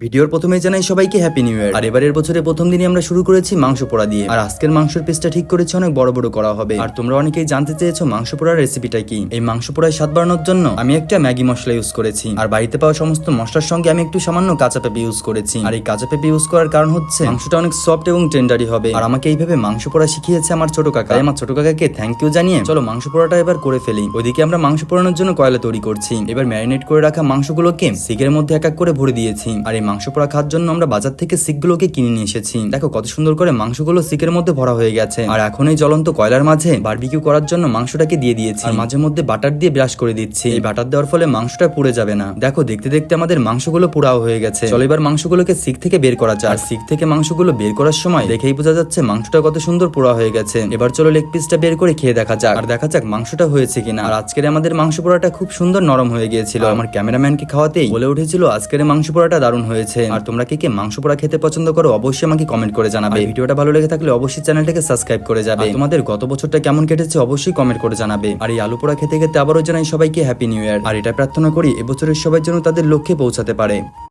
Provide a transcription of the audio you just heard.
ভিডিওর প্রথমেই জানাই সবাইকে হ্যাপি নিউ ইয়ার। আর এবারের বছরের প্রথম দিনই আমরা শুরু করেছি মাংস পোড়া দিয়ে। আর আজকের মাংসের পিসটা ঠিক করেছি অনেক বড় বড় করা হবে। আর তোমরা অনেকেই জানতে চেয়েছো মাংস পোড়ার রেসিপিটা কি। এই মাংস পোড়ায় স্বাদ বাড়ানোর জন্য আমি একটা ম্যাগি মশলা ইউজ করেছি। আর বাড়িতে পাওয়া সমস্ত মশলার সঙ্গে আমি একটু সামান্য কাঁচা পেঁপে ইউজ করেছি। আর এই কাঁচা পেঁপে ইউজ করার কারণ হচ্ছে মাংসটা অনেক সফট এবং টেন্ডারি হবে। আর আমাকে এইভাবে মাংস পোড়া শিখিয়েছে আমার ছোট কাকা। আমার ছোট কাকাকে থ্যাংক ইউ জানিয়ে চলো মাংস পোড়াটা এবার করে ফেলি। ওইদিকে আমরা মাংস পোড়ানোর জন্য কয়লা তৈরি করছি। এবার ম্যারিনেট করে রাখা মাংসগুলোকে সিকের মধ্যে এক এক করে ভরে দিয়েছি। আর এই মাংস পোড়া খাওয়ার জন্য আমরা বাজার থেকে সিকগুলোকে কিনে নিয়ে এসেছি। দেখো কত সুন্দর করে মাংসগুলো সিকের মধ্যে ভরা হয়ে গেছে। আর এখন এই জ্বলন্ত কয়লার মাঝে বারবিকিউ করার জন্য মাংসটাকে দিয়ে দিয়েছি। আর মাঝে মধ্যে বাটার দিয়ে ব্রাশ করে দিচ্ছি। এই বাটার দেওয়ার ফলে মাংসটা পুড়ে যাবে না। দেখো দেখতে দেখতে আমাদের মাংসগুলো পোড়াও হয়ে গেছে। চলো এবার মাংসগুলোকে সিক থেকে বের করা যায়। আর সিক থেকে মাংসগুলো বের করার সময় দেখেই বোঝা যাচ্ছে মাংসটা কত সুন্দর পোড়া হয়ে গেছে। এবার চলো লেগ পিসটা বের করে খেয়ে দেখা যাক। আর দেখা যাক মাংসটা হয়েছে কিনা। আর আজকের আমাদের মাংস পোড়াটা খুব সুন্দর নরম হয়ে গিয়েছিল। আমার ক্যামেরাম্যানকে খাওয়াতেই বলে উঠেছিল আজকের মাংস পোড়াটা দারুণ হয়েছে। আর তোমরা কে কে মাংস পোড়া খেতে পছন্দ করো অবশ্যই আমাকে কমেন্ট করে জানাবে। ভিডিওটা ভালো লেগে থাকলে অবশ্যই চ্যানেলটাকে সাবস্ক্রাইব করে যাবে। তোমাদের গত বছরটা কেমন কেটেছে অবশ্যই কমেন্ট করে জানাবে। আর এই আলু পোড়া খেতে খেতে আবারও জানাই সবাইকে হ্যাপি নিউ ইয়ার। আর এটা প্রার্থনা করি এবছরের সবাই যেন তাদের লক্ষ্যে পৌঁছাতে পারে।